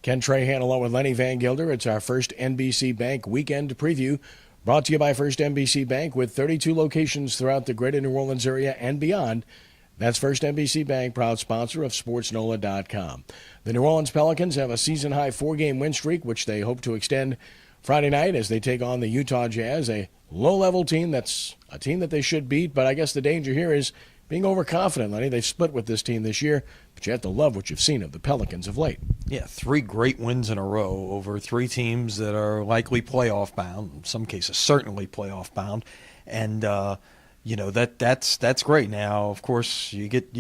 Ken Trahan along with Lenny Vangilder. It's our first NBC Bank weekend preview, brought to you by First NBC Bank with 32 locations throughout the greater New Orleans area and beyond. That's First NBC Bank, proud sponsor of SportsNola.com. The New Orleans Pelicans have a season-high 4-game win streak, which they hope to extend Friday night as they take on the Utah Jazz, a low-level team that's a team that they should beat. But I guess the danger here is being overconfident, Lenny. They've split with this team this year, but you have to love what you've seen of the Pelicans of late. Yeah, 3 great wins in a row over 3 teams that are likely playoff bound, in some cases certainly playoff bound, and that's great. Now, of course, you get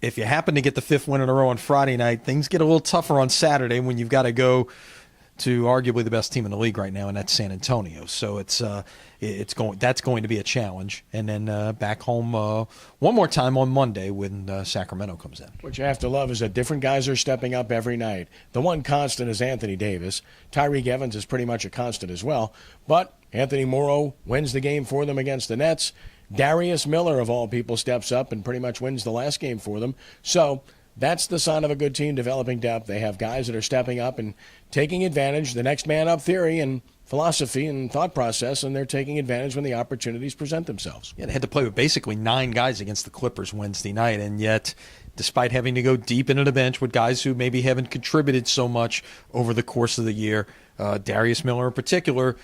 if you happen to get the 5th win in a row on Friday night, things get a little tougher on Saturday when you've got to go to arguably the best team in the league right now, and that's San Antonio. So that's going to be a challenge. And then back home one more time on Monday when Sacramento comes in. What you have to love is that different guys are stepping up every night. The one constant is Anthony Davis. Tyreke Evans is pretty much a constant as well. But Anthony Morrow wins the game for them against the Nets. Darius Miller, of all people, steps up and pretty much wins the last game for them. So that's the sign of a good team developing depth. They have guys that are stepping up and taking advantage, the next man up theory and philosophy and thought process, and they're taking advantage when the opportunities present themselves. Yeah, they had to play with basically 9 guys against the Clippers Wednesday night, and yet despite having to go deep into the bench with guys who maybe haven't contributed so much over the course of the year, Darius Miller in particular,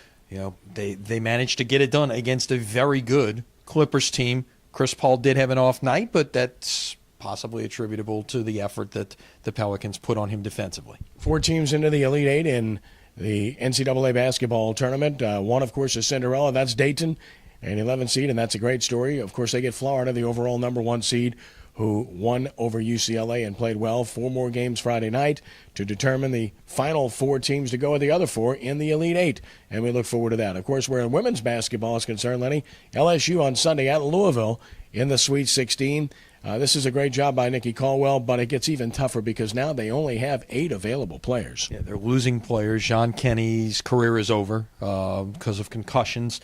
they managed to get it done against a very good Clippers team. Chris Paul did have an off night, but that's possibly attributable to the effort that the Pelicans put on him defensively. 4 teams into the Elite Eight in the NCAA basketball tournament. One, of course, is Cinderella. That's Dayton, an 11 seed, and that's a great story. Of course, they get Florida, the overall number 1 seed, who won over UCLA and played well. 4 more games Friday night to determine the final 4 teams to go with the other 4 in the Elite Eight, and we look forward to that. Of course, where women's basketball is concerned, Lenny, LSU on Sunday at Louisville in the Sweet 16. This is a great job by Nikki Caldwell, but it gets even tougher because now they only have 8 available players. Yeah, they're losing players. John Kenny's career is over because of concussions,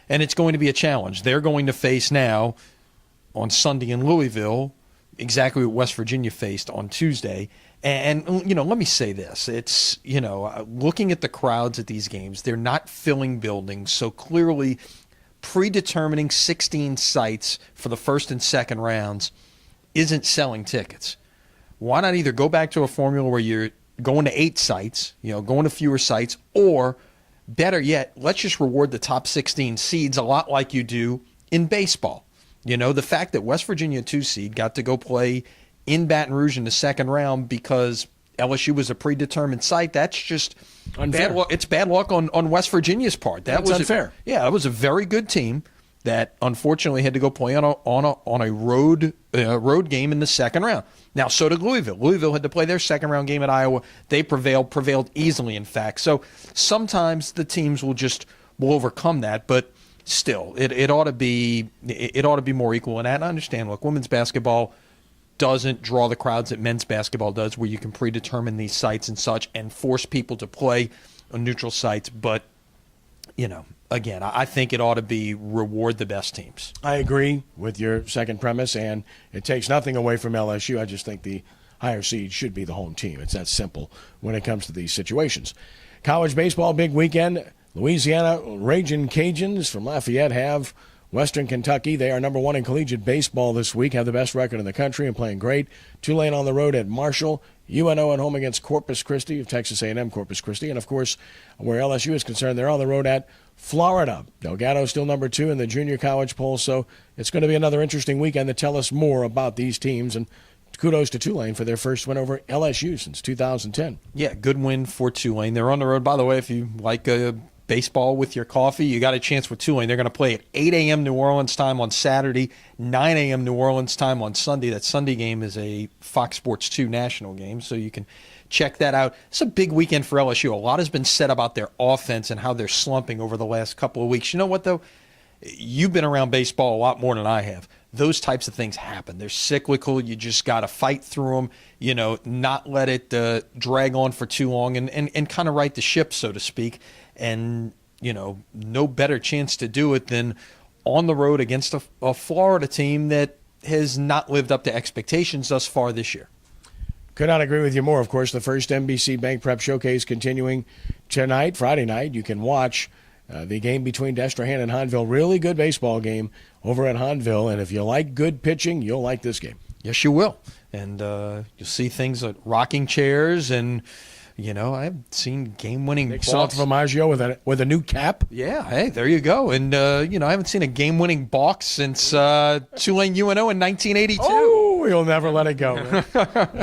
and it's going to be a challenge. They're going to face now on Sunday in Louisville exactly what West Virginia faced on Tuesday. And let me say this. It's, looking at the crowds at these games, they're not filling buildings, so clearly predetermining 16 sites for the first and second rounds isn't selling tickets. Why not either go back to a formula where you're going to 8 sites, going to fewer sites, or better yet, let's just reward the top 16 seeds a lot like you do in baseball. The fact that West Virginia 2 seed got to go play in Baton Rouge in the second round because LSU was a predetermined site, that's just unfair. Bad luck. It's bad luck on West Virginia's part. That's unfair. It was a very good team that unfortunately had to go play on a road game in the second round. Now, so did Louisville. Louisville had to play their second round game at Iowa. They prevailed easily, in fact. So sometimes the teams will overcome that, but still, it ought to be more equal. And I understand. Look, women's basketball doesn't draw the crowds that men's basketball does, where you can predetermine these sites and such and force people to play on neutral sites. But, again, I think it ought to be reward the best teams. I agree with your second premise, and it takes nothing away from LSU. I just think the higher seed should be the home team. It's that simple when it comes to these situations. College baseball, big weekend. Louisiana Ragin' Cajuns from Lafayette have Western Kentucky. They are number 1 in collegiate baseball this week, have the best record in the country and playing great. Tulane on the road at Marshall. UNO at home against Corpus Christi of Texas A&M Corpus Christi. And, of course, where LSU is concerned, they're on the road at Florida. Delgado still number 2 in the junior college poll, so it's going to be another interesting weekend to tell us more about these teams. And kudos to Tulane for their first win over LSU since 2010. Yeah, good win for Tulane. They're on the road, by the way, if you like baseball with your coffee, you got a chance with Tulane. They're going to play at 8 a.m. New Orleans time on Saturday, 9 a.m. New Orleans time on Sunday. That Sunday game is a Fox Sports 2 national game, so you can check that out. It's a big weekend for LSU. A lot has been said about their offense and how they're slumping over the last couple of weeks. You know what, though? You've been around baseball a lot more than I have. Those types of things happen. They're cyclical. You just got to fight through them, not let it drag on for too long and kind of right the ship, so to speak. And, no better chance to do it than on the road against a Florida team that has not lived up to expectations thus far this year. Could not agree with you more. Of course, the first NBC Bank Prep Showcase continuing tonight, Friday night. You can watch the game between Trahan and Hahnville. Really good baseball game over at Hahnville. And if you like good pitching, you'll like this game. Yes, you will. And you'll see things like rocking chairs and, I've seen game-winning Nick balks. Saltamaggio with a new cap. Yeah, hey, there you go. And, I haven't seen a game-winning balk since Tulane UNO in 1982. Oh, we'll never let it go.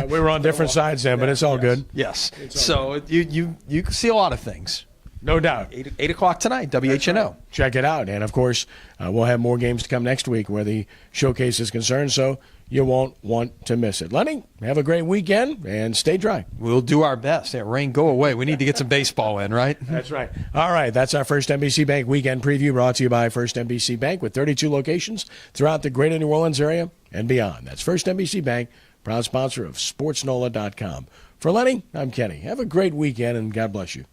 We were on different sides then, but it's all good. Yes. So you can see a lot of things. No doubt. 8 o'clock tonight, WHNO. Right. Check it out. And, of course, we'll have more games to come next week where the showcase is concerned, so you won't want to miss it. Lenny, have a great weekend and stay dry. We'll do our best. That rain, go away. We need to get some baseball in, right? That's right. All right, that's our First NBC Bank weekend preview brought to you by First NBC Bank with 32 locations throughout the greater New Orleans area and beyond. That's First NBC Bank, proud sponsor of SportsNola.com. For Lenny, I'm Kenny. Have a great weekend and God bless you.